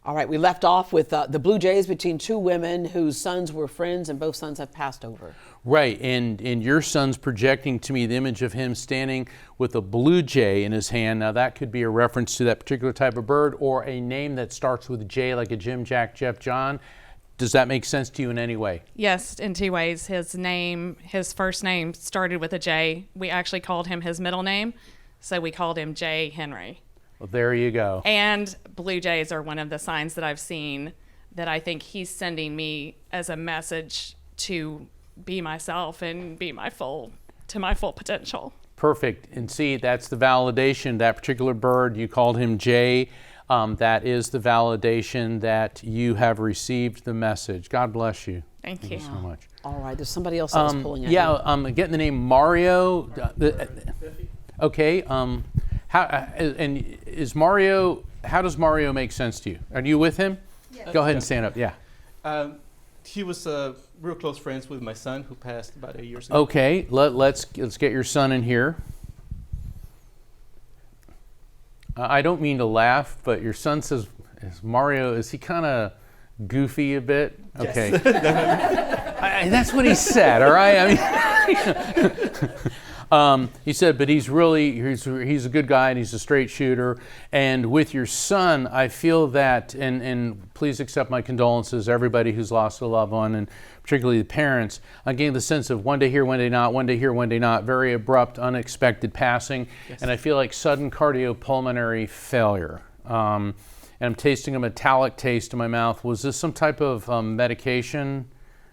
All right, we left off with the Blue Jays between two women whose sons were friends, and both sons have passed over. Right, and your son's projecting to me the image of him standing with a blue jay in his hand. Now that could be a reference to that particular type of bird or a name that starts with J, like a Jim, Jack, Jeff, John. Does that make sense to you in any way? Yes, in two ways. His first name started with a J. We actually called him his middle name, so we called him J. Henry. Well, there you go. And blue jays are one of the signs that I've seen that I think he's sending me as a message to be myself and be my full potential. Perfect. And see, that's the validation. That particular bird, you called him Jay. That is the validation that you have received the message. God bless you. Thank you so much. All right, there's somebody else that's pulling at you. Yeah, I'm getting the name Mario. Okay. And is Mario? How does Mario make sense to you? Are you with him? Yes. Go ahead and stand up. Yeah. He was real close friends with my son, who passed about 8 years ago. Okay. Let's get your son in here. I don't mean to laugh, but your son says, "Is Mario? Is he kind of goofy a bit?" Okay. Yes. That's what he said. All right. I mean. He said, but he's a good guy and he's a straight shooter. And with your son, I feel that, and please accept my condolences, everybody who's lost a loved one, and particularly the parents. I gained the sense of one day here, one day not, one day here, one day not, very abrupt, unexpected passing. Yes. And I feel like sudden cardiopulmonary failure. And I'm tasting a metallic taste in my mouth. Was this some type of medication?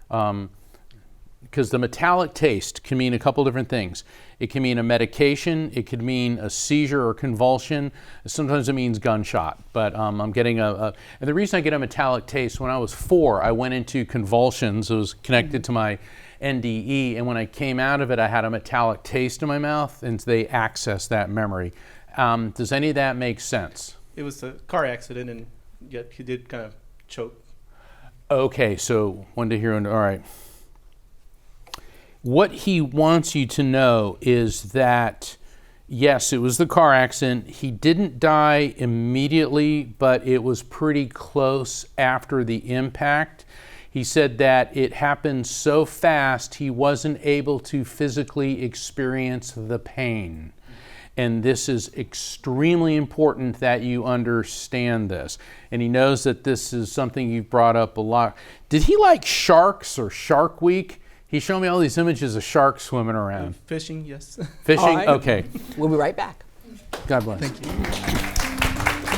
Because the metallic taste can mean a couple different things. It can mean a medication, it could mean a seizure or convulsion, sometimes it means gunshot. But I'm getting and the reason I get a metallic taste, when I was 4, I went into convulsions. It was connected to my NDE, and when I came out of it, I had a metallic taste in my mouth, and they accessed that memory. Does any of that make sense? It was a car accident, and yet he did kind of choke. Okay, so one day here, all right. What he wants you to know is that, yes, it was the car accident. He didn't die immediately, but it was pretty close after the impact. He said that it happened so fast he wasn't able to physically experience the pain. And this is extremely important that you understand this. And he knows that this is something you've brought up a lot. Did he like sharks or Shark Week? He showed me all these images of sharks swimming around. Fishing, yes. Fishing? Right. Okay. We'll be right back. God bless. Thank you.